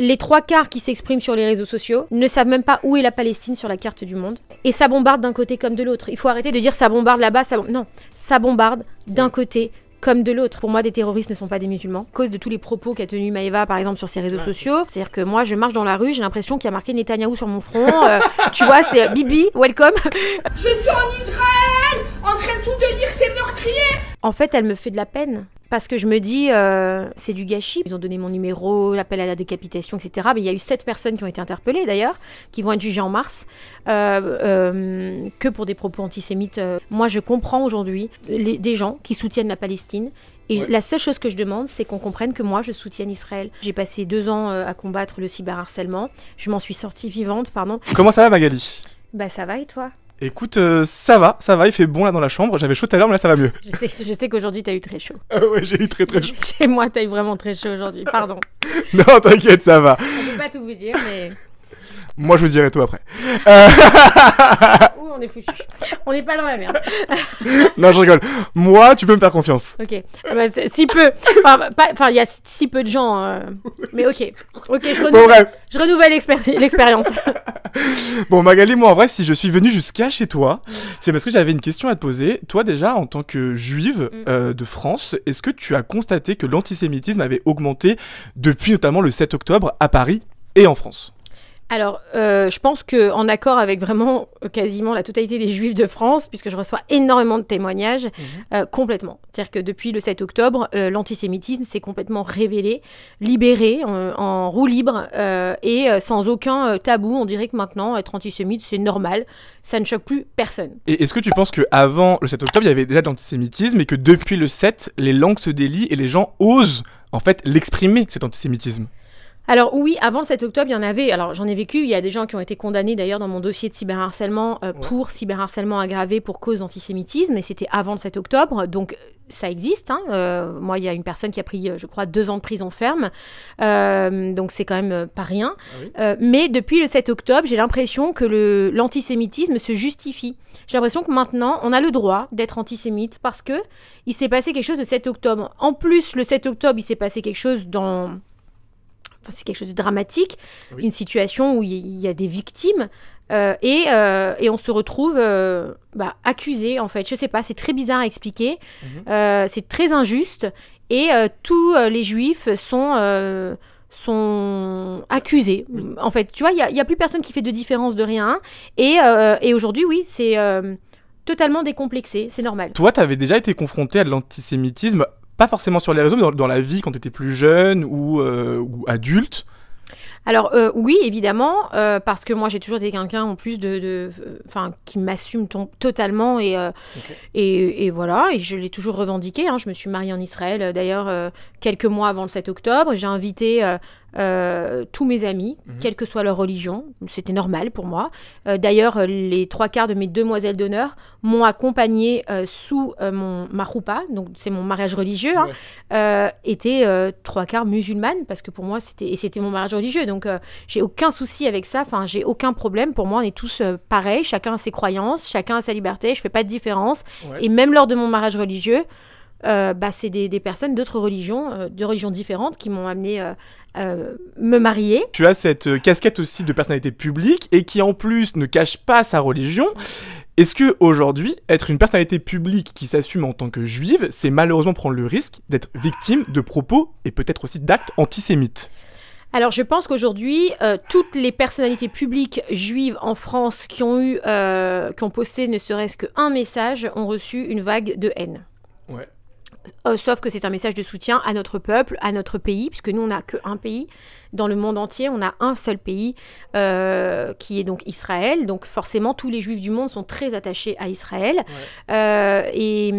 Les 3/4 qui s'expriment sur les réseaux sociaux ne savent même pas où est la Palestine sur la carte du monde. Et ça bombarde d'un côté comme de l'autre. Il faut arrêter de dire ça bombarde là-bas, non, ça bombarde d'un côté comme de l'autre. Pour moi, des terroristes ne sont pas des musulmans. À cause de tous les propos qu'a tenus Maëva, par exemple, sur ses réseaux sociaux. C'est-à-dire que moi, je marche dans la rue, j'ai l'impression qu'il y a marqué Netanyahou sur mon front. Tu vois, c'est Bibi, welcome. Je suis en Israël, en train de soutenir ces meurtriers. En fait, elle me fait de la peine. Parce que je me dis, c'est du gâchis. Ils ont donné mon numéro, l'appel à la décapitation, etc. Mais il y a eu 7 personnes qui ont été interpellées, d'ailleurs, qui vont être jugées en mars, que pour des propos antisémites. Moi, je comprends aujourd'hui des gens qui soutiennent la Palestine. Et la seule chose que je demande, c'est qu'on comprenne que moi, je soutiens Israël. J'ai passé 2 ans à combattre le cyberharcèlement. Je m'en suis sortie vivante, pardon. Comment ça va, Magali? Bah ça va, et toi? Écoute, ça va, il fait bon là dans la chambre. J'avais chaud tout à l'heure, mais là ça va mieux. Je sais qu'aujourd'hui t'as eu très chaud. Ouais, j'ai eu très chaud. Chez moi, t'as eu vraiment très chaud aujourd'hui, pardon. Non, t'inquiète, ça va. On peut pas tout vous dire, mais... Moi, je vous dirai tout après. Ouh, on est foutu. On n'est pas dans la merde. Non, je rigole. Moi, tu peux me faire confiance. Ok. Bah, si peu. Enfin, il y a si peu de gens. Mais ok. Ok, je renouvelle l'expérience. Bon, Magali, moi, en vrai, si je suis venu jusqu'à chez toi, c'est parce que j'avais une question à te poser. Toi, déjà, en tant que juive de France, est-ce que tu as constaté que l'antisémitisme avait augmenté depuis notamment le 7 octobre à Paris et en France ? Alors, je pense qu'en accord avec vraiment quasiment la totalité des Juifs de France, puisque je reçois énormément de témoignages, complètement. C'est-à-dire que depuis le 7 octobre, l'antisémitisme s'est complètement révélé, libéré, en roue libre, et sans aucun tabou. On dirait que maintenant, être antisémite, c'est normal. Ça ne choque plus personne. Et est-ce que tu penses qu'avant le 7 octobre, il y avait déjà de l'antisémitisme, et que depuis le 7, les langues se délient et les gens osent, en fait, l'exprimer, cet antisémitisme ? Alors oui, avant le 7 octobre, il y en avait, alors j'en ai vécu, il y a des gens qui ont été condamnés d'ailleurs dans mon dossier de cyberharcèlement pour cyberharcèlement aggravé pour cause d'antisémitisme, et c'était avant le 7 octobre, donc ça existe. Moi, il y a une personne qui a pris, je crois, 2 ans de prison ferme, donc c'est quand même pas rien. Ah oui. Mais depuis le 7 octobre, j'ai l'impression que l'antisémitisme se justifie. J'ai l'impression que maintenant, on a le droit d'être antisémite parce que il s'est passé quelque chose le 7 octobre. En plus, le 7 octobre, il s'est passé quelque chose c'est quelque chose de dramatique, une situation où il y a des victimes et on se retrouve accusé, en fait. Je sais pas, c'est très bizarre à expliquer, c'est très injuste et tous les juifs sont accusés. En fait, tu vois, il y a plus personne qui fait de différence de rien et aujourd'hui, oui, c'est totalement décomplexé, c'est normal. Toi, t'avais déjà été confronté à de l'antisémitisme, pas forcément sur les réseaux, mais dans la vie quand tu étais plus jeune ou adulte? Alors oui, évidemment, parce que moi j'ai toujours été quelqu'un en plus qui m'assume totalement et voilà, et je l'ai toujours revendiqué. Je me suis mariée en Israël d'ailleurs quelques mois avant le 7 octobre. J'ai invité tous mes amis, quelle que soit leur religion, c'était normal pour moi. D'ailleurs, les 3/4 de mes demoiselles d'honneur m'ont accompagnée sous ma roupa, donc c'est mon mariage religieux, étaient 3/4 musulmanes, parce que pour moi c'était mon mariage religieux, donc j'ai aucun souci avec ça, enfin j'ai aucun problème. Pour moi, on est tous pareils, chacun a ses croyances, chacun a sa liberté, je fais pas de différence, et même lors de mon mariage religieux, c'est des personnes d'autres religions, de religions différentes, qui m'ont amené me marier. Tu as cette casquette aussi de personnalité publique et qui en plus ne cache pas sa religion. Est-ce que aujourd'hui, être une personnalité publique qui s'assume en tant que juive, c'est malheureusement prendre le risque d'être victime de propos et peut-être aussi d'actes antisémites? Alors, je pense qu'aujourd'hui, toutes les personnalités publiques juives en France qui ont posté ne serait-ce qu'un message ont reçu une vague de haine. Ouais. Sauf que c'est un message de soutien à notre peuple, à notre pays, puisque nous, on n'a qu'un pays. Dans le monde entier, on a un seul pays, qui est donc Israël. Donc forcément, tous les juifs du monde sont très attachés à Israël. Et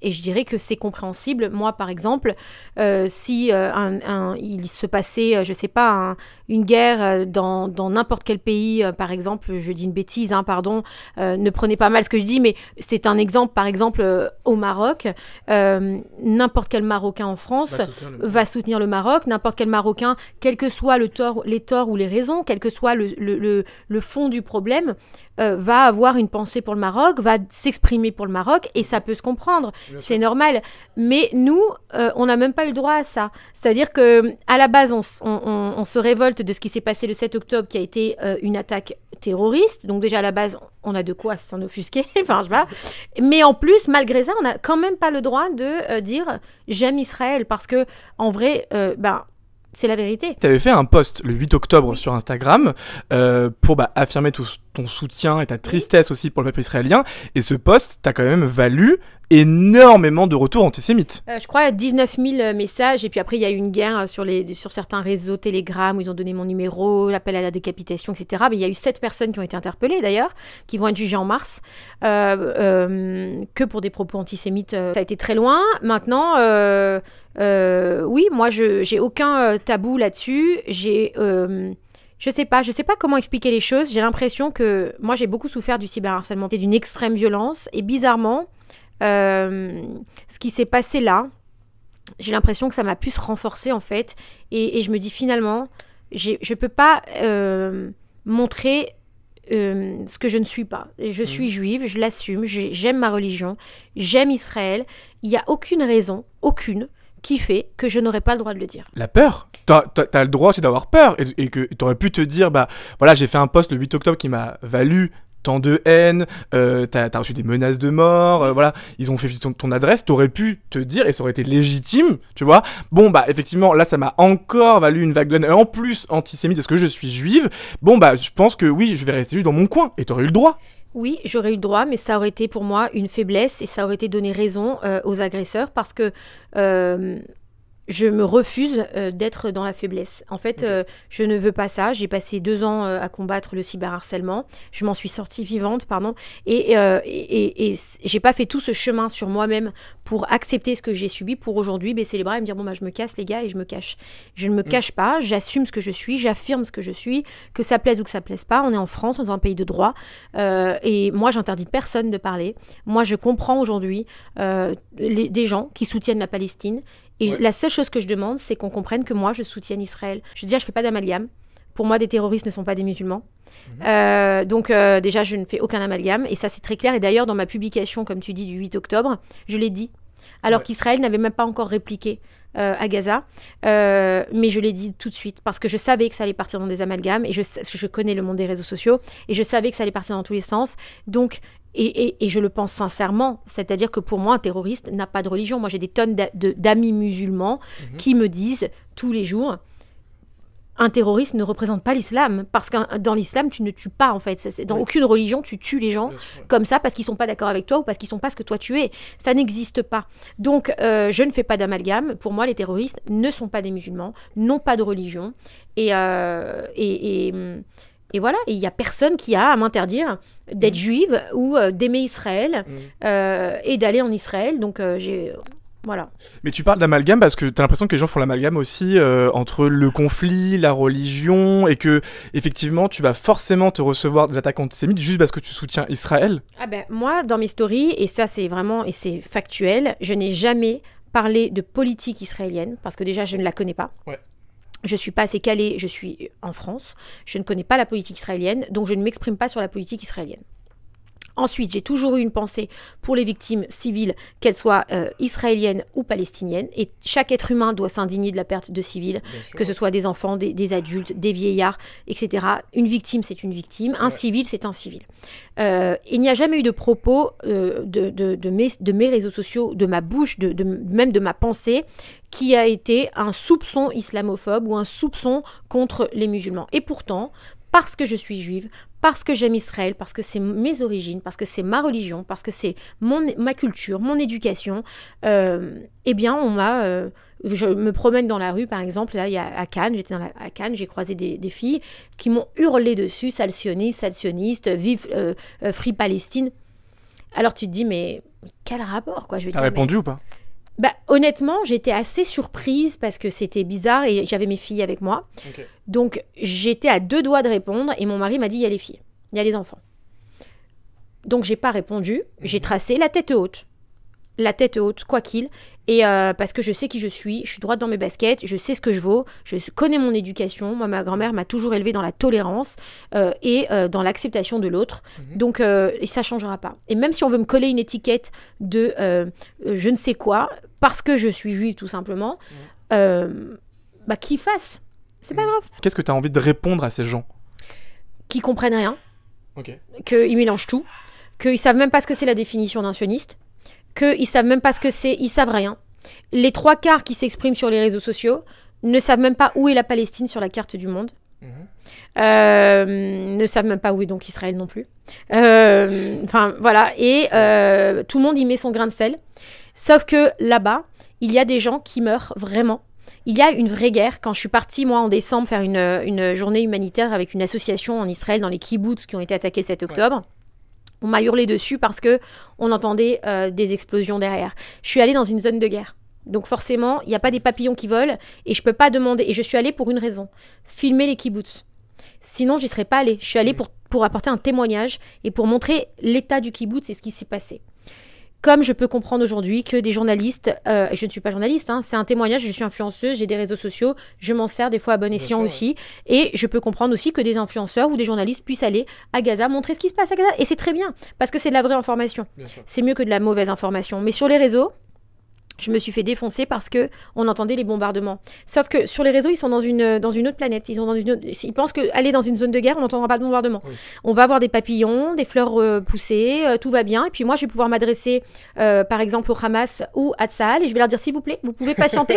je dirais que c'est compréhensible. Moi, par exemple, si il se passait, je sais pas, une guerre dans n'importe quel pays, par exemple, je dis une bêtise, pardon, ne prenez pas mal ce que je dis, mais c'est un exemple, par exemple, au Maroc, n'importe quel Marocain en France va soutenir le Maroc, n'importe quel Marocain, quel que soit les torts ou les raisons, quel que soit le fond du problème, va avoir une pensée pour le Maroc, va s'exprimer pour le Maroc, et ça peut se comprendre, c'est normal. Mais nous, on n'a même pas eu le droit à ça. C'est-à-dire qu'à la base, on se révolte de ce qui s'est passé le 7 octobre, qui a été une attaque terroriste. Donc déjà, à la base, on a de quoi s'en offusquer. Enfin, je sais pas. Mais en plus, malgré ça, on n'a quand même pas le droit de dire « j'aime Israël », parce que en vrai, c'est la vérité. Tu avais fait un post le 8 octobre sur Instagram pour affirmer ton soutien et ta tristesse aussi pour le peuple israélien. Et ce post t'a quand même valu énormément de retours antisémites. Je crois 19 000 messages. Et puis après, il y a eu une guerre sur certains réseaux Telegram où ils ont donné mon numéro, l'appel à la décapitation, etc. Mais il y a eu 7 personnes qui ont été interpellées d'ailleurs, qui vont être jugées en mars, que pour des propos antisémites. Ça a été très loin. Maintenant... oui, moi, j'ai aucun tabou là-dessus. Je sais pas comment expliquer les choses. J'ai l'impression que moi, j'ai beaucoup souffert du cyberharcèlement. C'est d'une extrême violence. Et bizarrement, ce qui s'est passé là, j'ai l'impression que ça m'a plus renforcé en fait. Et je me dis finalement, je peux pas montrer ce que je ne suis pas. Je suis juive, je l'assume, j'aime ma religion, j'aime Israël. Il n'y a aucune raison, qui fait que je n'aurais pas le droit de le dire. La peur. T'as le droit aussi d'avoir peur et que t'aurais pu te dire, voilà, j'ai fait un post le 8 octobre qui m'a valu tant de haine, t'as reçu des menaces de mort, voilà, ils ont fait ton adresse, t'aurais pu te dire, et ça aurait été légitime, tu vois. Bon, effectivement, là, ça m'a encore valu une vague de haine, et en plus antisémite, parce que je suis juive. Bon, je pense que oui, je vais rester juste dans mon coin, et t'aurais eu le droit. Oui, j'aurais eu le droit, mais ça aurait été pour moi une faiblesse et ça aurait été donner raison aux agresseurs parce que je me refuse d'être dans la faiblesse. En fait, je ne veux pas ça. J'ai passé 2 ans à combattre le cyberharcèlement. Je m'en suis sortie vivante, pardon. Et j'ai pas fait tout ce chemin sur moi-même pour accepter ce que j'ai subi, pour aujourd'hui baisser les bras et me dire bon je me casse les gars et je me cache. Je ne me cache pas, j'assume ce que je suis, j'affirme ce que je suis, que ça plaise ou que ça plaise pas. On est en France, on est dans un pays de droit. Et moi, j'interdis personne de parler. Moi, je comprends aujourd'hui des gens qui soutiennent la Palestine. Et la seule chose que je demande, c'est qu'on comprenne que moi, je soutiens Israël. Je fais pas d'amalgame. Pour moi, des terroristes ne sont pas des musulmans. Donc, déjà, je ne fais aucun amalgame. Et ça, c'est très clair. Et d'ailleurs, dans ma publication, comme tu dis, du 8 octobre, je l'ai dit. Alors qu'Israël n'avait même pas encore répliqué à Gaza. Mais je l'ai dit tout de suite. Parce que je savais que ça allait partir dans des amalgames. Et je connais le monde des réseaux sociaux. Et je savais que ça allait partir dans tous les sens. Donc... Et je le pense sincèrement, c'est-à-dire que pour moi, un terroriste n'a pas de religion. Moi, j'ai des tonnes d'amis musulmans qui me disent tous les jours, un terroriste ne représente pas l'islam, parce que dans l'islam, tu ne tues pas, en fait. Dans aucune religion, tu tues les gens comme ça parce qu'ils ne sont pas d'accord avec toi ou parce qu'ils ne sont pas ce que toi tu es. Ça n'existe pas. Donc, je ne fais pas d'amalgame. Pour moi, les terroristes ne sont pas des musulmans, n'ont pas de religion. Et voilà, il n'y a personne qui a à m'interdire d'être juive ou d'aimer Israël et d'aller en Israël. Donc, voilà. Mais tu parles d'amalgame parce que tu as l'impression que les gens font l'amalgame aussi entre le conflit, la religion, et que effectivement tu vas forcément te recevoir des attaques antisémites juste parce que tu soutiens Israël. Moi, dans mes stories, et ça c'est vraiment, et c'est factuel, je n'ai jamais parlé de politique israélienne parce que déjà je ne la connais pas. Je ne suis pas assez calée, je suis en France, je ne connais pas la politique israélienne, donc je ne m'exprime pas sur la politique israélienne. Ensuite, j'ai toujours eu une pensée pour les victimes civiles, qu'elles soient israéliennes ou palestiniennes. Et chaque être humain doit s'indigner de la perte de civils, que ce soit des enfants, des adultes, des vieillards, etc. Une victime, c'est une victime. Un civil, c'est un civil. Il n'y a jamais eu de propos de mes réseaux sociaux, de ma bouche, même de ma pensée, qui a été un soupçon islamophobe ou un soupçon contre les musulmans. Et pourtant, parce que je suis juive, parce que j'aime Israël, parce que c'est mes origines, parce que c'est ma religion, parce que c'est ma culture, mon éducation, eh bien, je me promène dans la rue, par exemple, là, il y a à Cannes, à Cannes, j'ai croisé des filles qui m'ont hurlé dessus, sale sioniste, vive Free Palestine. Alors tu te dis, mais quel rapport, quoi, je veux dire. T'as répondu ou pas ? Honnêtement, j'étais assez surprise parce que c'était bizarre et j'avais mes filles avec moi. Donc, j'étais à 2 doigts de répondre et mon mari m'a dit, il y a les filles, il y a les enfants. Donc, j'ai pas répondu. J'ai tracé la tête haute, quoi qu'il. Et parce que je sais qui je suis droite dans mes baskets, je sais ce que je vaux, je connais mon éducation. Moi, ma grand-mère m'a toujours élevée dans la tolérance et dans l'acceptation de l'autre. Donc, et ça changera pas. Et même si on veut me coller une étiquette de je ne sais quoi, parce que je suis juive tout simplement, bah qu'ils fassent. C'est pas grave. Qu'est-ce que tu as envie de répondre à ces gens qui comprennent rien, qu'ils mélangent tout, qu'ils savent même pas ce que c'est la définition d'un sioniste, qu'ils savent même pas ce que c'est, ils savent rien. Les 3/4 qui s'expriment sur les réseaux sociaux ne savent même pas où est la Palestine sur la carte du monde. Ne savent même pas où est donc Israël non plus. Enfin voilà, et tout le monde y met son grain de sel. Sauf que là-bas, il y a des gens qui meurent vraiment. Il y a une vraie guerre. Quand je suis partie, moi, en décembre, faire une journée humanitaire avec une association en Israël dans les kibboutz qui ont été attaqués 7 octobre, on m'a hurlé dessus parce qu'on entendait des explosions derrière. Je suis allée dans une zone de guerre. Donc forcément, il n'y a pas des papillons qui volent et je ne peux pas demander. Et je suis allée pour une raison, filmer les kibboutz. Sinon, j'y serais pas allée. Je suis allée pour apporter un témoignage et pour montrer l'état du kibboutz et ce qui s'est passé. Comme je peux comprendre aujourd'hui que des journalistes, je ne suis pas journaliste, hein, c'est un témoignage, je suis influenceuse, j'ai des réseaux sociaux, je m'en sers des fois à bon escient aussi, et je peux comprendre aussi que des influenceurs ou des journalistes puissent aller à Gaza, montrer ce qui se passe à Gaza, et c'est très bien, parce que c'est de la vraie information. C'est mieux que de la mauvaise information. Mais sur les réseaux, je me suis fait défoncer parce que on entendait les bombardements. Sauf que sur les réseaux, ils sont dans une autre planète. Ils pensent qu'aller dans une zone de guerre, on n'entendra pas de bombardement. On va avoir des papillons, des fleurs poussées, tout va bien. Et puis moi, je vais pouvoir m'adresser, par exemple, au Hamas ou à Tsahal, et je vais leur dire, s'il vous plaît, vous pouvez patienter.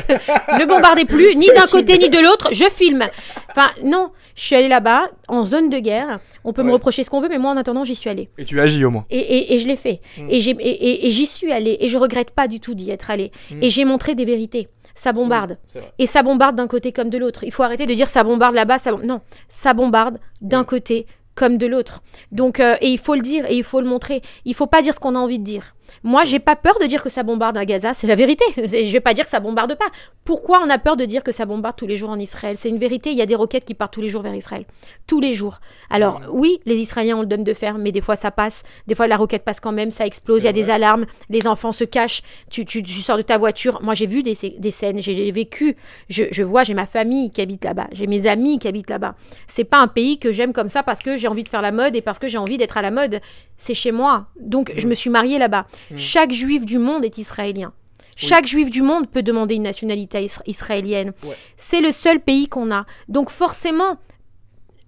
Ne bombardez plus, ni d'un côté ni de l'autre, je filme. Enfin, non, je suis allée là-bas, en zone de guerre. On peut me reprocher ce qu'on veut, mais moi, en attendant, j'y suis allée. Et tu agis au moins. Et je l'ai fait. Et j'y suis allée. Et je regrette pas du tout d'y être allée. Et j'ai montré des vérités. Ça bombarde. Et ça bombarde d'un côté comme de l'autre. Il faut arrêter de dire ça bombarde là-bas. Non, ça bombarde d'un côté comme de l'autre. Donc, et il faut le dire et il faut le montrer. Il faut pas dire ce qu'on a envie de dire. Moi, j'ai pas peur de dire que ça bombarde à Gaza, c'est la vérité. Je vais pas dire que ça bombarde pas. Pourquoi on a peur de dire que ça bombarde tous les jours en Israël? C'est une vérité, il y a des roquettes qui partent tous les jours vers Israël. Tous les jours. Alors, oui, les Israéliens, on le donne de faire, mais des fois ça passe. Des fois, la roquette passe quand même, ça explose, il y a des alarmes, les enfants se cachent, tu sors de ta voiture. Moi, j'ai vu des scènes, j'ai vécu, je vois, j'ai ma famille qui habite là-bas, j'ai mes amis qui habitent là-bas. C'est pas un pays que j'aime comme ça parce que j'ai envie de faire la mode et parce que j'ai envie d'être à la mode. C'est chez moi. Donc, je me suis mariée là-bas. Chaque juif du monde est israélien. Chaque juif du monde peut demander une nationalité israélienne. C'est le seul pays qu'on a. Donc forcément,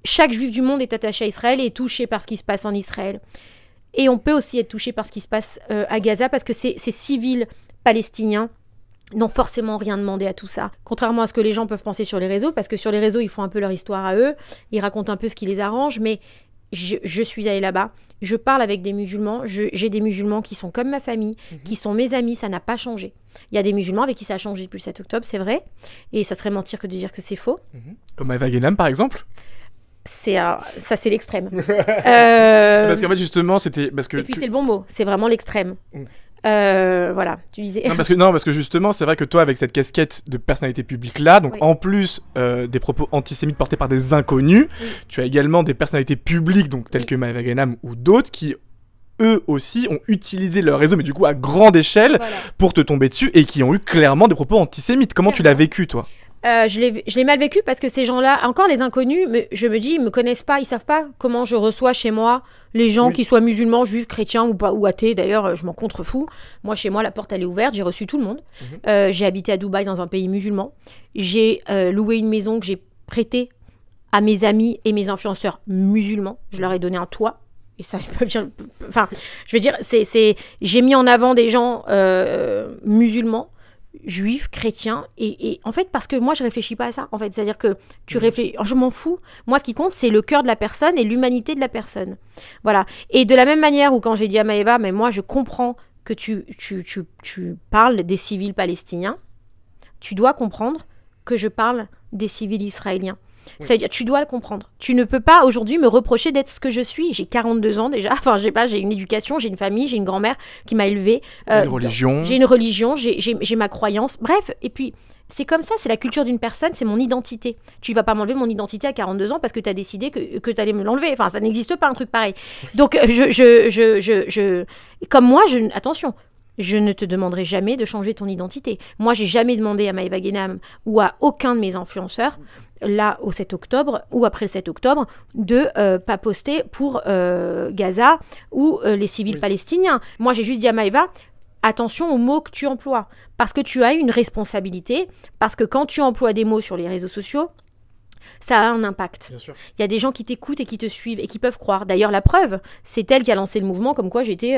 chaque juif du monde est attaché à Israël et est touché par ce qui se passe en Israël. Et on peut aussi être touché par ce qui se passe à Gaza parce que ces civils palestiniens n'ont forcément rien demandé à tout ça. Contrairement à ce que les gens peuvent penser sur les réseaux, parce que sur les réseaux, ils font un peu leur histoire à eux, ils racontent un peu ce qui les arrange, mais je suis allée là-bas, je parle avec des musulmans, j'ai des musulmans qui sont comme ma famille, qui sont mes amis, ça n'a pas changé. Il y a des musulmans avec qui ça a changé depuis le 7 octobre, c'est vrai, et ça serait mentir que de dire que c'est faux. Comme Eva Guénam, par exemple. Ça, c'est l'extrême. Parce qu'en fait, justement, c'était... Et puis c'est le bon mot, c'est vraiment l'extrême. Voilà, tu disais. Non, parce que justement, c'est vrai que toi, avec cette casquette de personnalité publique là, donc en plus des propos antisémites portés par des inconnus, tu as également des personnalités publiques, donc telles que Maëva Guénam ou d'autres, qui eux aussi ont utilisé leur réseau, mais du coup à grande échelle, pour te tomber dessus, et qui ont eu clairement des propos antisémites. Comment tu l'as vécu, toi ? Je l'ai mal vécu parce que ces gens-là, encore les inconnus, je me dis, ils me connaissent pas, ils savent pas comment je reçois chez moi les gens qui soient musulmans, juifs, chrétiens ou pas, ou athées. D'ailleurs, je m'en contrefous. Moi, chez moi, la porte elle est ouverte, j'ai reçu tout le monde. J'ai habité à Dubaï dans un pays musulman. J'ai loué une maison que j'ai prêtée à mes amis et mes influenceurs musulmans. Je leur ai donné un toit. Et ça, ils peuvent dire... Enfin, je veux dire, j'ai mis en avant des gens musulmans, juifs, chrétiens, et en fait, parce que moi, je réfléchis pas à ça, en fait. C'est-à-dire que tu réfléchis... Je m'en fous. Moi, ce qui compte, c'est le cœur de la personne et l'humanité de la personne. Voilà. Et de la même manière où quand j'ai dit à Maëva, mais moi, je comprends que tu parles des civils palestiniens, tu dois comprendre que je parle des civils israéliens. C'est-à-dire, tu dois le comprendre. Tu ne peux pas aujourd'hui me reprocher d'être ce que je suis. J'ai 42 ans déjà. Enfin, j'ai une éducation, j'ai une famille, j'ai une grand-mère qui m'a élevée. Une religion. J'ai une religion, j'ai ma croyance. Bref, et puis, c'est comme ça, c'est la culture d'une personne, c'est mon identité. Tu ne vas pas m'enlever mon identité à 42 ans parce que tu as décidé que tu allais me l'enlever. Enfin, ça n'existe pas, un truc pareil. Donc, comme moi, attention, je ne te demanderai jamais de changer ton identité. Moi, j'ai jamais demandé à Maëva Guénam ou à aucun de mes influenceurs, là, au 7 octobre ou après le 7 octobre, de pas poster pour Gaza ou les civils palestiniens. Moi, j'ai juste dit à Maëva, attention aux mots que tu emploies, parce que tu as une responsabilité, parce que quand tu emploies des mots sur les réseaux sociaux, ça a un impact. Il y a des gens qui t'écoutent et qui te suivent et qui peuvent croire. D'ailleurs, la preuve, c'est elle qui a lancé le mouvement comme quoi j'étais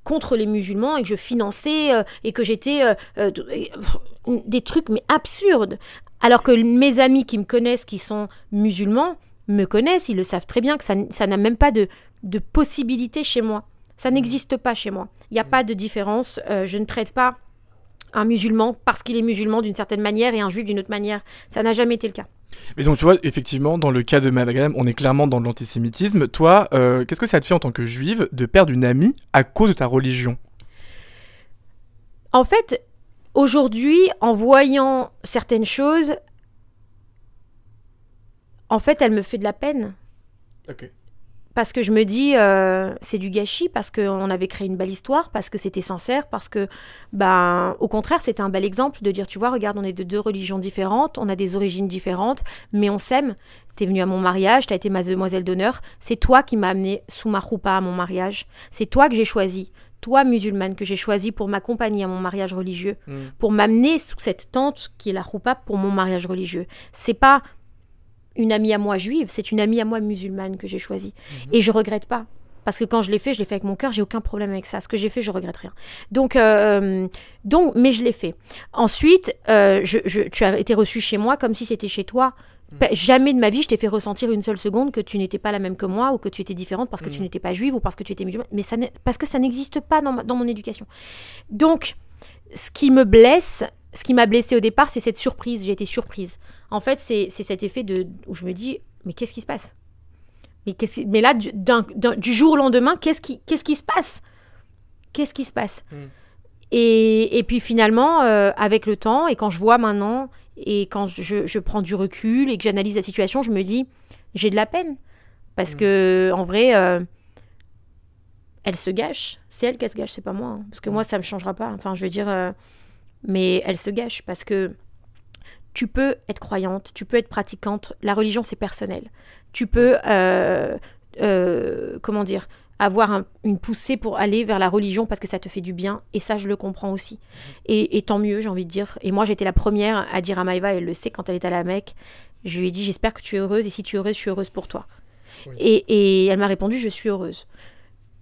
contre les musulmans et que je finançais et que j'étais des trucs mais absurdes. Alors que mes amis qui me connaissent, qui sont musulmans, me connaissent, ils le savent très bien que ça n'a même pas de possibilité chez moi. Ça n'existe pas chez moi. Il n'y a pas de différence. Je ne traite pas un musulman parce qu'il est musulman d'une certaine manière et un juif d'une autre manière. Ça n'a jamais été le cas. Mais donc tu vois, effectivement, dans le cas de Maëva Guénam, on est clairement dans l'antisémitisme. Toi, qu'est-ce que ça te fait en tant que juive de perdre une amie à cause de ta religion? En fait, aujourd'hui, en voyant certaines choses, en fait, elle me fait de la peine. Ok. Parce que je me dis, c'est du gâchis, parce qu'on avait créé une belle histoire, parce que c'était sincère, parce que, au contraire, c'était un bel exemple de dire, tu vois, regarde, on est de 2 religions différentes, on a des origines différentes, mais on s'aime. T'es venue à mon mariage, t'as été ma demoiselle d'honneur, c'est toi qui m'as amenée sous ma roupa à mon mariage, c'est toi que j'ai choisi, toi musulmane, que j'ai choisi pour m'accompagner à mon mariage religieux, pour m'amener sous cette tente qui est la roupa pour mon mariage religieux. C'est pas une amie à moi juive, c'est une amie à moi musulmane que j'ai choisie. Et je regrette pas. Parce que quand je l'ai fait avec mon cœur, j'ai aucun problème avec ça. Ce que j'ai fait, je regrette rien. Donc, mais je l'ai fait. Ensuite, tu as été reçue chez moi comme si c'était chez toi. Jamais de ma vie, je t'ai fait ressentir une seule seconde que tu n'étais pas la même que moi ou que tu étais différente parce que tu n'étais pas juive ou parce que tu étais musulmane. Mais parce que ça n'existe pas dans mon éducation. Donc, ce qui me blesse, ce qui m'a blessée au départ, c'est cette surprise. J'ai été surprise. En fait, c'est cet effet où je me dis, mais qu'est-ce qui se passe? Mais là, du jour au lendemain, qu'est-ce qui se passe? Qu'est-ce qui se passe? Et puis finalement, avec le temps, et quand je vois maintenant, et quand je prends du recul et que j'analyse la situation, je me dis, j'ai de la peine. Parce que, en vrai, elle se gâche. C'est elle qui se gâche, c'est pas moi. Hein. Parce que moi, ça me changera pas. Enfin, je veux dire, mais elle se gâche parce que tu peux être croyante, tu peux être pratiquante. La religion, c'est personnel. Tu peux, avoir une poussée pour aller vers la religion parce que ça te fait du bien. Et ça, je le comprends aussi. Et tant mieux, j'ai envie de dire. Et moi, j'étais la première à dire à Maëva, elle le sait, quand elle est à la Mecque, je lui ai dit, j'espère que tu es heureuse. Et si tu es heureuse, je suis heureuse pour toi. Oui. Et elle m'a répondu, je suis heureuse.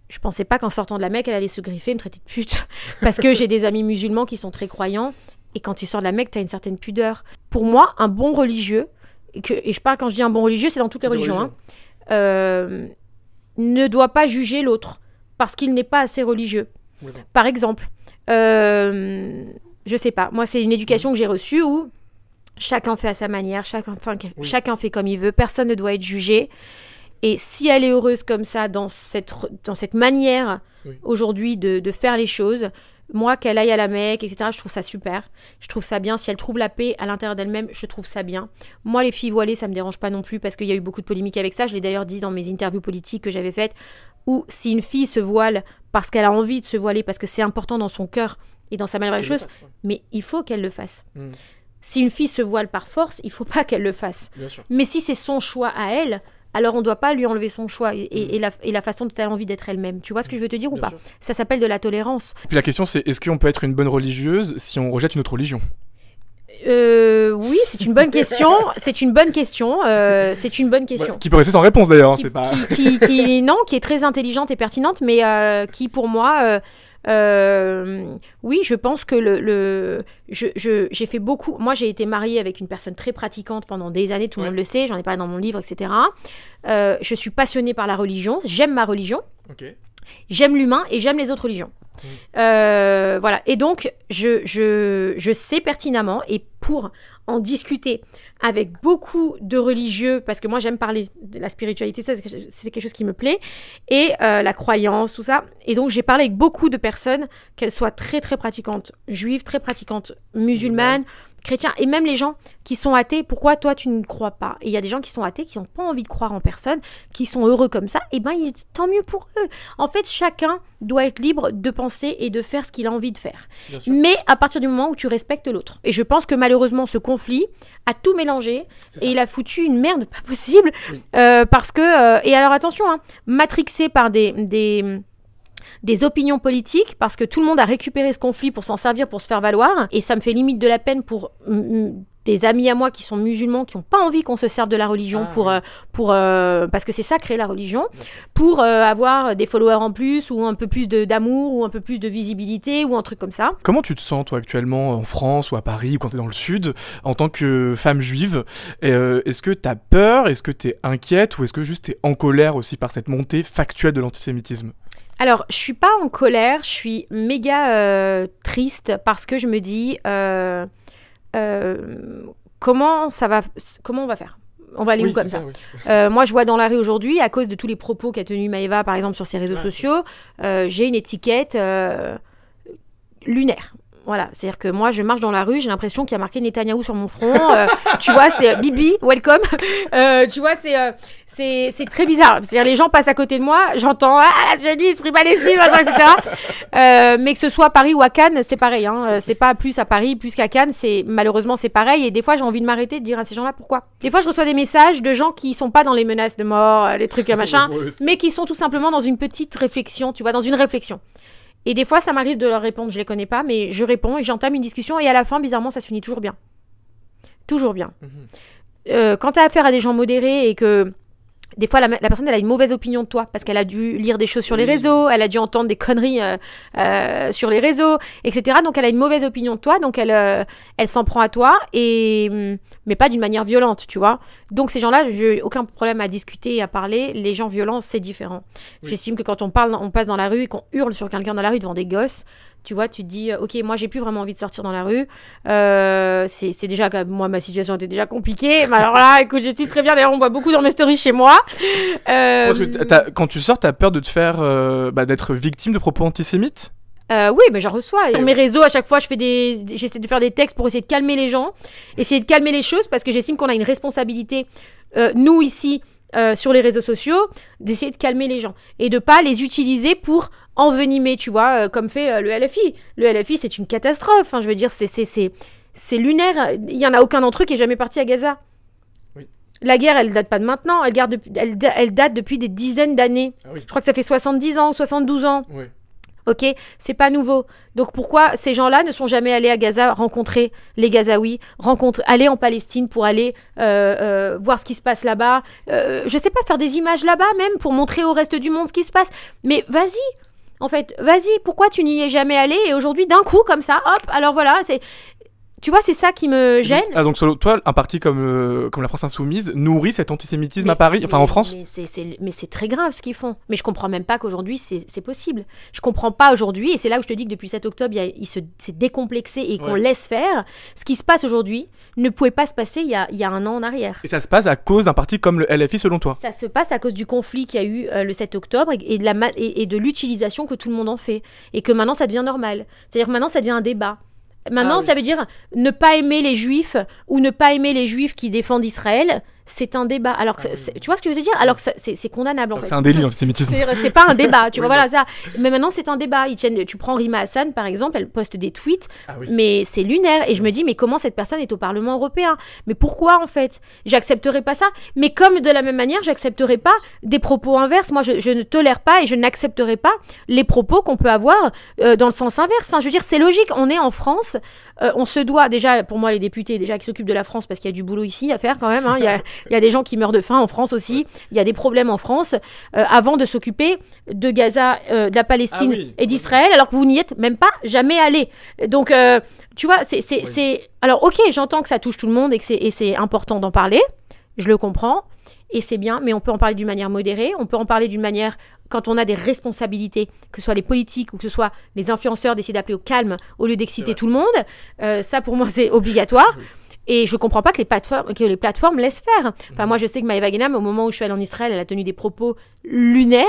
Je pensais pas qu'en sortant de la Mecque, elle allait se griffer, me traiter de pute. Parce que j'ai des amis musulmans qui sont très croyants. Et quand tu sors de la Mecque, tu as une certaine pudeur. Pour moi, un bon religieux, et je parle quand je dis un bon religieux, c'est dans toutes les religions, ne doit pas juger l'autre parce qu'il n'est pas assez religieux. Oui, bon. Par exemple, je sais pas, moi c'est une éducation que j'ai reçue où chacun fait à sa manière, chacun fait comme il veut, personne ne doit être jugé. Et si elle est heureuse comme ça, dans cette manière aujourd'hui de faire les choses, moi, qu'elle aille à la Mecque, etc., je trouve ça super. Je trouve ça bien. Si elle trouve la paix à l'intérieur d'elle-même, je trouve ça bien. Moi, les filles voilées, ça me dérange pas non plus parce qu'il y a eu beaucoup de polémiques avec ça. Je l'ai d'ailleurs dit dans mes interviews politiques que j'avais faites, où si une fille se voile parce qu'elle a envie de se voiler, parce que c'est important dans son cœur et dans sa manière de choses, mais il faut qu'elle le fasse. Si une fille se voile par force, il faut pas qu'elle le fasse. Mais si c'est son choix à elle, alors on ne doit pas lui enlever son choix et la façon dont elle a envie d'être elle-même. Tu vois ce que je veux te dire ou pas? Ça s'appelle de la tolérance. Puis la question c'est, est-ce qu'on peut être une bonne religieuse si on rejette une autre religion? Oui, c'est une bonne question. C'est une bonne question. C'est une bonne question. Ouais, qui peut rester sans réponse d'ailleurs. Qui est très intelligente et pertinente, mais qui pour moi... oui, je pense que j'ai fait beaucoup. Moi, j'ai été mariée avec une personne très pratiquante pendant des années, tout le monde le sait, j'en ai parlé dans mon livre, etc. Je suis passionnée par la religion, j'aime ma religion, j'aime l'humain et j'aime les autres religions. Voilà. Et donc, je sais pertinemment, et pour en discuter avec beaucoup de religieux, parce que moi j'aime parler de la spiritualité, ça c'est quelque chose qui me plaît, et la croyance, tout ça. Et donc j'ai parlé avec beaucoup de personnes, qu'elles soient très très pratiquantes juives, très pratiquantes musulmanes, chrétiens, et même les gens qui sont athées. Pourquoi toi tu ne crois pas? Et il y a des gens qui sont athées, qui n'ont pas envie de croire en personne, qui sont heureux comme ça, et ben tant mieux pour eux. En fait, chacun doit être libre de penser et de faire ce qu'il a envie de faire. Mais à partir du moment où tu respectes l'autre. Et je pense que malheureusement, ce conflit a tout mélangé, et il a foutu une merde pas possible, parce que... et alors attention, hein, matrixé par des opinions politiques, parce que tout le monde a récupéré ce conflit pour s'en servir, pour se faire valoir, et ça me fait limite de la peine pour des amis à moi qui sont musulmans, qui n'ont pas envie qu'on se serve de la religion parce que c'est sacré la religion, pour avoir des followers en plus, ou un peu plus d'amour, ou un peu plus de visibilité, ou un truc comme ça. Comment tu te sens toi actuellement en France, ou à Paris, ou quand tu es dans le sud, en tant que femme juive? Est-ce que tu as peur, est-ce que tu es inquiète, ou est-ce que juste tu es en colère aussi par cette montée factuelle de l'antisémitisme? Alors, je suis pas en colère, je suis méga triste, parce que je me dis comment on va faire? On va aller où comme ça? Moi, je vois dans la rue aujourd'hui, à cause de tous les propos qu'a tenus Maëva, par exemple, sur ses réseaux sociaux, j'ai une étiquette lunaire. Voilà, c'est-à-dire que moi, je marche dans la rue, j'ai l'impression qu'il y a marqué Netanyahou sur mon front. Tu vois, c'est Bibi, welcome. Tu vois, c'est très bizarre. C'est-à-dire, les gens passent à côté de moi, j'entends la sioniste, Free Palestine, machin, etc. Mais que ce soit à Paris ou à Cannes, c'est pareil. Hein. C'est pas plus à Paris, plus qu'à Cannes. Malheureusement, c'est pareil. Et des fois, j'ai envie de m'arrêter, de dire à ces gens-là pourquoi. Des fois, je reçois des messages de gens qui sont pas dans les menaces de mort, les trucs machin, mais qui sont tout simplement dans une petite réflexion, tu vois, dans une réflexion. Et des fois, ça m'arrive de leur répondre, je les connais pas, mais je réponds et j'entame une discussion, et à la fin, bizarrement, ça se finit toujours bien. Toujours bien. Quand tu as affaire à des gens modérés, et que des fois, la personne, elle a une mauvaise opinion de toi, parce qu'elle a dû lire des choses sur les réseaux, elle a dû entendre des conneries sur les réseaux, etc. Donc, elle a une mauvaise opinion de toi, donc elle s'en prend à toi, mais pas d'une manière violente, tu vois. Donc, ces gens-là, j'ai aucun problème à discuter et à parler. Les gens violents, c'est différent. J'estime que quand on passe dans la rue et qu'on hurle sur quelqu'un dans la rue devant des gosses, tu vois, tu te dis, ok, moi, j'ai plus vraiment envie de sortir dans la rue. C'est déjà, moi, ma situation était déjà compliquée. Mais alors là, écoute, je suis très bien. D'ailleurs, on voit beaucoup dans mes stories chez moi. Parce que quand tu sors, t'as peur de te faire, d'être victime de propos antisémites? Oui, mais j'en reçois. Sur mes réseaux, à chaque fois, j'essaie de faire des textes pour essayer de calmer les gens, essayer de calmer les choses, parce que j'estime qu'on a une responsabilité, nous, ici, sur les réseaux sociaux, d'essayer de calmer les gens et de pas les utiliser pour envenimer, tu vois, comme fait le LFI. Le LFI, c'est une catastrophe. Enfin, je veux dire, c'est lunaire. Il y en a aucun d'entre eux qui est jamais parti à Gaza. Oui. La guerre, elle date pas de maintenant. Elle date depuis des dizaines d'années. Ah oui. Je crois que ça fait 70 ans ou 72 ans. Oui. Ok, c'est pas nouveau. Donc pourquoi ces gens-là ne sont jamais allés à Gaza rencontrer les Gazaouis, aller en Palestine pour aller voir ce qui se passe là-bas, je sais pas, faire des images là-bas même pour montrer au reste du monde ce qui se passe. Mais vas-y, en fait, vas-y, pourquoi tu n'y es jamais allé et aujourd'hui d'un coup comme ça, hop, alors voilà, tu vois, c'est ça qui me gêne. Ah, donc selon toi, un parti comme la France Insoumise nourrit cet antisémitisme à Paris, en France? Mais c'est très grave ce qu'ils font. Mais je comprends même pas qu'aujourd'hui c'est possible. Je comprends pas aujourd'hui, et c'est là où je te dis que depuis 7 octobre, il s'est décomplexé et qu'on laisse faire. Ce qui se passe aujourd'hui ne pouvait pas se passer il y a un an en arrière. Et ça se passe à cause d'un parti comme le LFI selon toi? Ça se passe à cause du conflit qu'il y a eu le 7 octobre et de l'utilisation que tout le monde en fait. Et que maintenant ça devient normal. C'est-à-dire que maintenant ça devient un débat. Maintenant, ça veut dire ne pas aimer les juifs ou ne pas aimer les juifs qui défendent Israël. C'est un débat. Alors, tu vois ce que je veux dire? Alors que c'est condamnable en fait. C'est un délit l'antisémitisme. C'est pas un débat, tu vois, voilà ça. Mais maintenant, c'est un débat. Tu prends Rima Hassan, par exemple, elle poste des tweets, mais c'est lunaire. Et je me dis, mais comment cette personne est au Parlement européen? Mais pourquoi en fait? J'accepterai pas ça. Mais comme de la même manière, j'accepterai pas des propos inverses. Moi, je ne tolère pas et je n'accepterai pas les propos qu'on peut avoir dans le sens inverse. Enfin, je veux dire, c'est logique. On est en France. On se doit, déjà, pour moi, les députés, déjà, qui s'occupent de la France, parce qu'il y a du boulot ici à faire quand même. Hein, il y a des gens qui meurent de faim en France aussi. Il y a des problèmes en France avant de s'occuper de Gaza, de la Palestine et d'Israël, alors que vous n'y êtes même pas jamais allés. Donc, tu vois, Alors, ok, j'entends que ça touche tout le monde et que c'est important d'en parler. Je le comprends. Et c'est bien, mais on peut en parler d'une manière modérée. On peut en parler d'une manière, quand on a des responsabilités, que ce soit les politiques ou que ce soit les influenceurs, d'essayer d'appeler au calme au lieu d'exciter tout le monde. Ça, pour moi, c'est obligatoire. Et je comprends pas que les plateformes laissent faire. Enfin, moi, je sais que Maëva Guénam, au moment où je suis allée en Israël, elle a tenu des propos lunaires.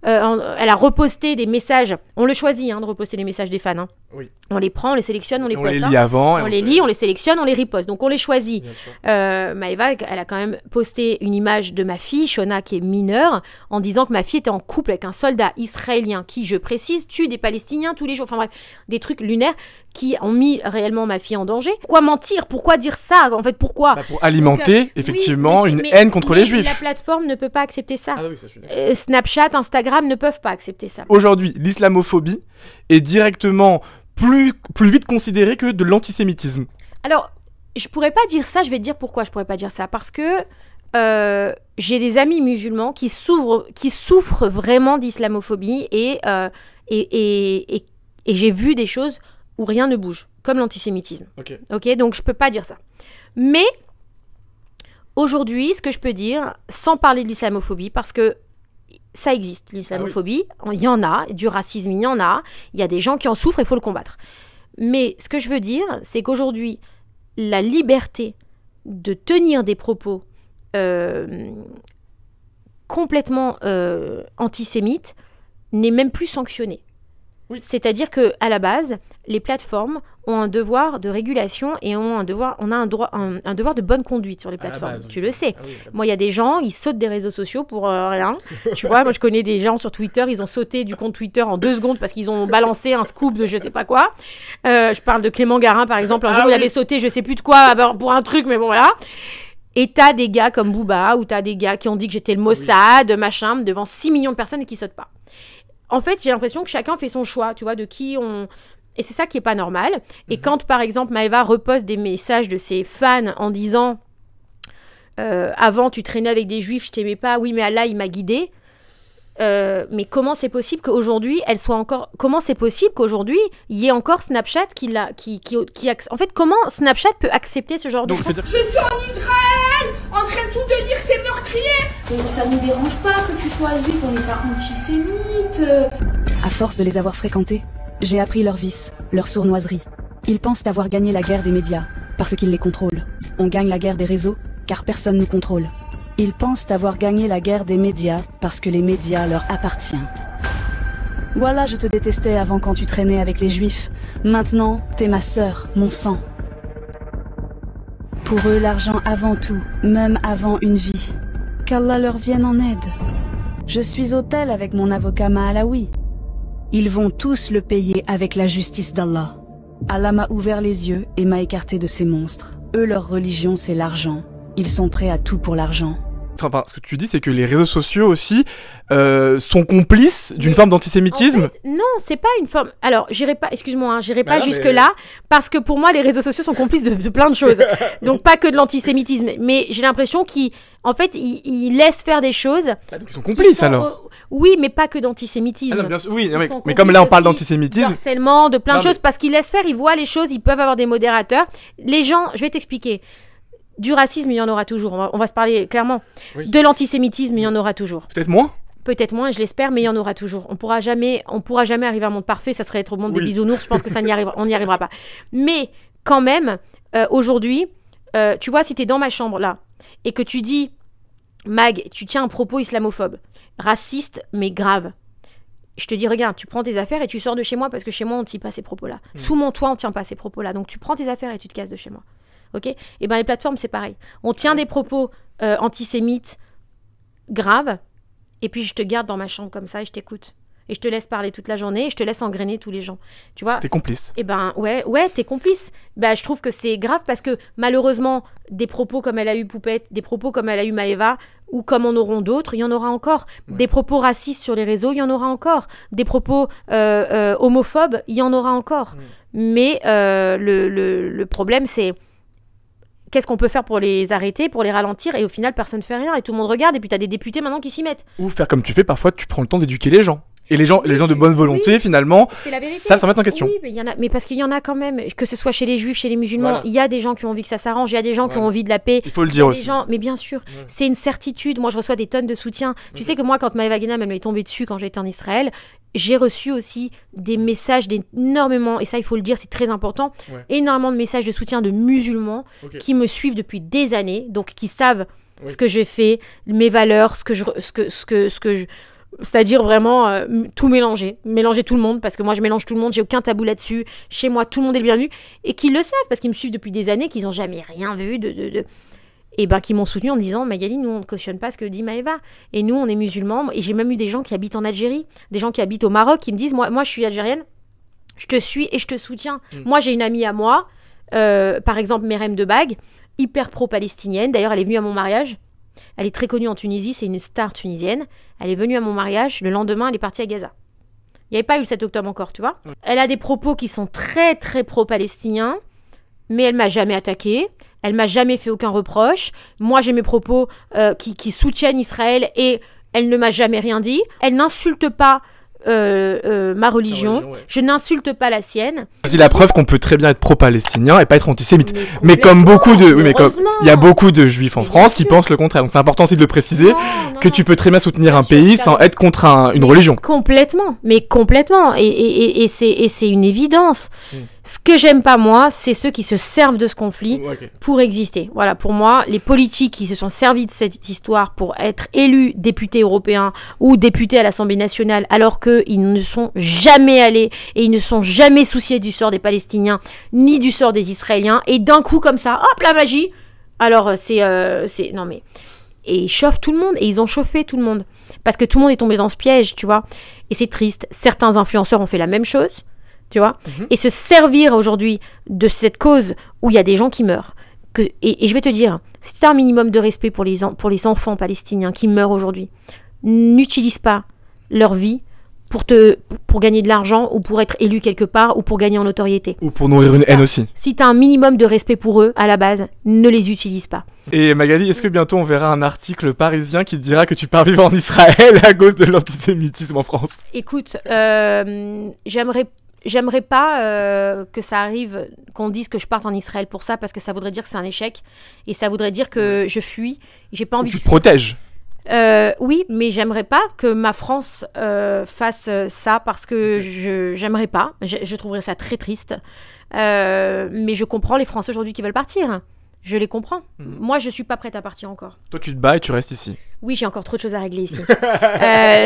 Elle a reposté des messages. On le choisit de reposter les messages des fans. Oui. On les prend, on les sélectionne, on les poste. On les lit avant. On les lit, on les sélectionne, on les reposte. Donc, on les choisit. Maëva, elle a quand même posté une image de ma fille, Shona, qui est mineure, en disant que ma fille était en couple avec un soldat israélien qui, je précise, tue des Palestiniens tous les jours. Enfin bref, des trucs lunaires qui ont mis réellement ma fille en danger. Pourquoi mentir? Pourquoi dire ça? En fait, pourquoi? Pour alimenter, effectivement, une haine contre les Juifs. La plateforme ne peut pas accepter ça. Ah oui, ça, je suis d'accord. Snapchat, Instagram ne peuvent pas accepter ça. Aujourd'hui, l'islamophobie est directement plus vite considérée que de l'antisémitisme. Alors, je pourrais pas dire ça, je vais te dire pourquoi je pourrais pas dire ça. Parce que j'ai des amis musulmans qui souffrent vraiment d'islamophobie et j'ai vu des choses où rien ne bouge, comme l'antisémitisme. Ok, donc je peux pas dire ça. Mais aujourd'hui, ce que je peux dire, sans parler de l'islamophobie, parce que ça existe, l'islamophobie, il y en a, du racisme, il y en a, il y a des gens qui en souffrent, il faut le combattre. Mais ce que je veux dire, c'est qu'aujourd'hui, la liberté de tenir des propos complètement antisémites n'est même plus sanctionnée. Oui. C'est-à-dire qu'à la base, les plateformes ont un devoir de régulation et on a un devoir de bonne conduite sur les plateformes. Base, tu le sais. Ah oui, moi, il y a des gens, ils sautent des réseaux sociaux pour rien. Tu vois, moi, je connais des gens sur Twitter, ils ont sauté du compte Twitter en 2 secondes parce qu'ils ont balancé un scoop de je sais pas quoi. Je parle de Clément Garin, par exemple. Un jour, il avait sauté je sais plus de quoi pour un truc, mais bon, voilà. Et t'as des gars comme Booba ou t'as des gars qui ont dit que j'étais le Mossad, machin, devant 6 millions de personnes et qui sautent pas. En fait, j'ai l'impression que chacun fait son choix, tu vois, de qui on... Et c'est ça qui est pas normal. Et quand, par exemple, Maëva reposte des messages de ses fans en disant avant, tu traînais avec des juifs, je t'aimais pas, oui, mais Allah, il m'a guidée. Mais comment c'est possible qu'aujourd'hui, elle soit encore... Comment c'est possible qu'aujourd'hui, il y ait encore Snapchat En fait, comment Snapchat peut accepter ce genre de choses? Je suis en Israël, en train de soutenir ces meurtriers. Mais ça ne nous dérange pas que tu sois juif, on n'est pas antisémite. À force de les avoir fréquentés, j'ai appris leurs vices, leurs sournoiseries. Ils pensent avoir gagné la guerre des médias, parce qu'ils les contrôlent. On gagne la guerre des réseaux, car personne nous contrôle. Ils pensent avoir gagné la guerre des médias parce que les médias leur appartiennent. Voilà, je te détestais avant quand tu traînais avec les juifs. Maintenant, t'es ma sœur, mon sang. Pour eux, l'argent avant tout, même avant une vie. Qu'Allah leur vienne en aide. Je suis au tel avec mon avocat Mahalaoui. Ils vont tous le payer avec la justice d'Allah. Allah m'a ouvert les yeux et m'a écarté de ces monstres. Eux, leur religion, c'est l'argent. Ils sont prêts à tout pour l'argent. Enfin, ce que tu dis, c'est que les réseaux sociaux aussi sont complices d'une forme d'antisémitisme. En fait, non, c'est pas une forme. Alors, j'irai pas, excuse-moi, j'irai pas jusque-là, parce que pour moi, les réseaux sociaux sont complices de plein de choses. Donc, pas que de l'antisémitisme. Mais j'ai l'impression qu'ils laissent faire des choses. Ah, donc ils sont complices alors. Oui, mais pas que d'antisémitisme. Ah non, bien sûr, oui, mais comme là on parle d'antisémitisme. Harcèlement, de plein de choses, parce qu'ils laissent faire, ils voient les choses, ils peuvent avoir des modérateurs. Les gens, je vais t'expliquer. Du racisme, il y en aura toujours. On va se parler clairement. Oui. De l'antisémitisme, il y en aura toujours. Peut-être moins. Peut-être moins, je l'espère, mais il y en aura toujours. On pourra jamais arriver à un monde parfait. Ça serait être au monde des bisounours. Je pense que on n'y arrivera pas. Mais quand même, aujourd'hui, tu vois, si tu es dans ma chambre là et que tu dis, Mag, tu tiens un propos islamophobe, raciste, mais grave. Je te dis, regarde, tu prends tes affaires et tu sors de chez moi parce que chez moi, on ne tient pas ces propos-là. Sous mon toit, on ne tient pas ces propos-là. Donc, tu prends tes affaires et tu te casses de chez moi. Ok ? Et bien, les plateformes, c'est pareil. On tient des propos antisémites graves et puis je te garde dans ma chambre comme ça et je t'écoute. Et je te laisse parler toute la journée et je te laisse engrainer tous les gens. Tu vois ? T'es complice. Et ben, ouais, t'es complice. Ben, je trouve que c'est grave parce que malheureusement, des propos comme elle a eu Poupette, des propos comme elle a eu Maëva, ou comme en auront d'autres, il y en aura encore. Ouais. Des propos racistes sur les réseaux, il y en aura encore. Des propos homophobes, il y en aura encore. Mais le problème, c'est qu'est-ce qu'on peut faire pour les arrêter, pour les ralentir, et au final, personne ne fait rien, et tout le monde regarde, et puis tu as des députés maintenant qui s'y mettent. Ou faire comme tu fais, parfois, tu prends le temps d'éduquer les gens. Et les gens de bonne volonté, finalement, ça s'en met en question. Oui, mais parce qu'il y en a quand même, que ce soit chez les juifs, chez les musulmans, il y a des gens qui ont envie que ça s'arrange, il y a des gens qui ont envie de la paix. Il faut le dire aussi. Mais bien sûr, c'est une certitude. Moi, je reçois des tonnes de soutien. Tu sais que moi, quand Maëva Guénam, elle m'est tombée dessus quand j'étais en Israël, j'ai reçu aussi des messages d'énormément, et ça il faut le dire, c'est très important, énormément de messages de soutien de musulmans qui me suivent depuis des années, donc qui savent ce que j'ai fait, mes valeurs, ce que je c'est-à-dire vraiment tout mélanger tout le monde, parce que moi je mélange tout le monde, j'ai aucun tabou là-dessus, chez moi tout le monde est le bienvenu, et qu'ils le savent, parce qu'ils me suivent depuis des années, qu'ils n'ont jamais rien vu et ben qui m'ont soutenu en me disant Magali, nous on ne cautionne pas ce que dit Maëva, et nous on est musulmans, et j'ai même eu des gens qui habitent en Algérie, des gens qui habitent au Maroc, qui me disent moi je suis algérienne, je te suis et je te soutiens. Moi j'ai une amie à moi, par exemple Merem Debag, hyper pro-palestinienne, d'ailleurs elle est venue à mon mariage, elle est très connue en Tunisie, c'est une star tunisienne, elle est venue à mon mariage, le lendemain elle est partie à Gaza. Il n'y avait pas eu le 7 octobre encore, tu vois. Elle a des propos qui sont très très pro-palestiniens, mais elle m'a jamais attaquée, elle m'a jamais fait aucun reproche. Moi, j'ai mes propos qui soutiennent Israël et elle ne m'a jamais rien dit. Elle n'insulte pas ma religion, je n'insulte pas la sienne. C'est la preuve qu'on peut très bien être pro-palestinien et pas être antisémite. Mais comme beaucoup de, il y a beaucoup de juifs en France qui pensent le contraire. Donc c'est important aussi de le préciser que tu peux très bien soutenir un pays sans être contre une religion. Complètement, mais complètement. Et c'est une évidence. Ce que j'aime pas, moi, c'est ceux qui se servent de ce conflit pour exister. Voilà, pour moi, les politiques qui se sont servis de cette histoire pour être élus députés européens ou députés à l'Assemblée nationale, alors qu'ils ne sont jamais allés et ils ne sont jamais souciés du sort des Palestiniens ni du sort des Israéliens. Et d'un coup, comme ça, hop, la magie. Alors, non mais... Et ils chauffent tout le monde, et ils ont chauffé tout le monde. Parce que tout le monde est tombé dans ce piège, tu vois. Et c'est triste. Certains influenceurs ont fait la même chose. Tu vois, et se servir aujourd'hui de cette cause où il y a des gens qui meurent. Et je vais te dire, si tu as un minimum de respect pour les enfants palestiniens qui meurent aujourd'hui, n'utilise pas leur vie pour gagner de l'argent ou pour être élu quelque part ou pour gagner en notoriété. Ou pour nourrir une haine aussi. Si tu as un minimum de respect pour eux, à la base, ne les utilise pas. Et Magali, est-ce que bientôt on verra un article parisien qui dira que tu pars vivre en Israël à cause de l'antisémitisme en France? Écoute, J'aimerais pas que ça arrive, qu'on dise que je parte en Israël pour ça, parce que ça voudrait dire que c'est un échec. Et ça voudrait dire que je fuis. J'ai pas envie tu te protèges. Oui, mais j'aimerais pas que ma France fasse ça, parce que j'aimerais pas. Je trouverais ça très triste. Mais je comprends les Français aujourd'hui qui veulent partir. Je les comprends. Moi, je suis pas prête à partir encore. Toi, tu te bats et tu restes ici. Oui, j'ai encore trop de choses à régler ici.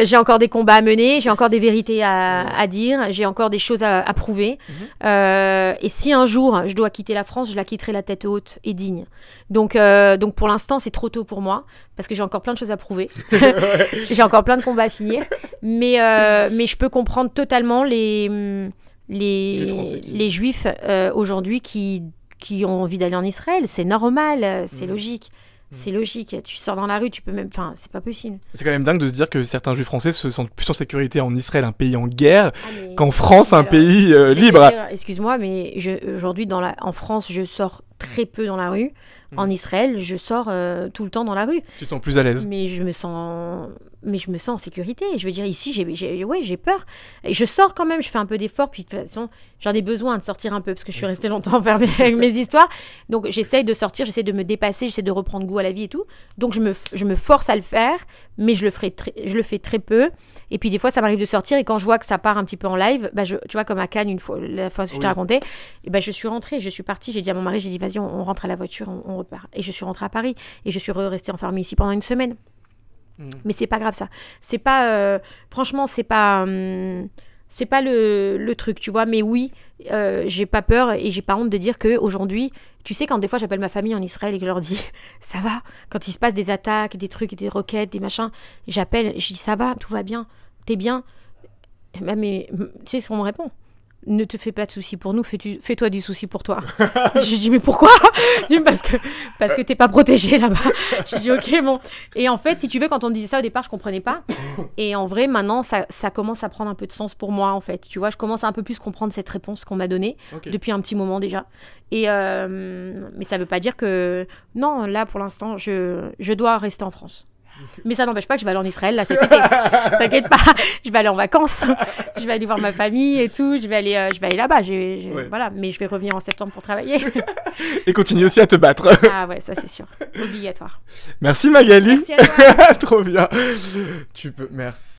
J'ai encore des combats à mener, j'ai encore des vérités à dire, j'ai encore des choses à prouver. Et si un jour je dois quitter la France, je la quitterai la tête haute et digne. Donc pour l'instant, c'est trop tôt pour moi, parce que j'ai encore plein de choses à prouver. J'ai encore plein de combats à finir. Mais je peux comprendre totalement les juifs aujourd'hui qui ont envie d'aller en Israël. C'est normal, c'est logique. C'est logique, tu sors dans la rue, tu peux même... Enfin, c'est pas possible. C'est quand même dingue de se dire que certains juifs français se sentent plus en sécurité en Israël, un pays en guerre, qu'en France, un pays libre. Excuse-moi, mais aujourd'hui, en France, je sors très peu dans la rue. En Israël, je sors tout le temps dans la rue. Tu te sens plus à l'aise. Mais je me sens en sécurité. Je veux dire, ici, j'ai peur. Et je sors quand même, je fais un peu d'effort. Puis de toute façon, j'en ai besoin de sortir un peu, parce que je suis restée longtemps enfermée avec mes histoires. Donc j'essaye de sortir, j'essaie de me dépasser, j'essaie de reprendre goût à la vie et tout. Donc je me force à le faire, mais je le fais très peu. Et puis des fois, ça m'arrive de sortir, et quand je vois que ça part un petit peu en live, tu vois, comme à Cannes, la fois que je t'ai raconté, et je suis rentrée, je suis partie, j'ai dit à mon mari, j'ai dit, vas-y, on rentre à la voiture, on repart. Et je suis rentrée à Paris, et je suis restée enfermée ici pendant une semaine. Mais c'est pas grave, ça. C'est pas... franchement, c'est pas le truc, tu vois. Mais oui, j'ai pas peur et j'ai pas honte de dire qu'aujourd'hui, tu sais, quand des fois j'appelle ma famille en Israël et que je leur dis ça va, quand il se passe des attaques, des trucs, des roquettes, des machins, j'appelle, je dis ça va, tout va bien, t'es bien. Mais tu sais ce qu'on me répond? Ne te fais pas de soucis pour nous, fais-toi du souci pour toi. Je dis mais pourquoi? Parce que t'es pas protégé là-bas. Je dis ok, bon. Et en fait, si tu veux, quand on me disait ça au départ, je comprenais pas. Et en vrai, maintenant, ça commence à prendre un peu de sens pour moi, en fait. Tu vois, je commence à un peu plus comprendre cette réponse qu'on m'a donnée depuis un petit moment déjà. Et mais ça veut pas dire que non, là pour l'instant, je dois rester en France. Mais ça n'empêche pas que je vais aller en Israël là cet été. T'inquiète pas, je vais aller en vacances, je vais aller voir ma famille et tout, je vais aller là-bas. Voilà, mais je vais revenir en septembre pour travailler. Et continue aussi à te battre. Ah ouais, ça c'est sûr, obligatoire. Merci Magali. Merci à toi. Trop bien. Tu peux, merci.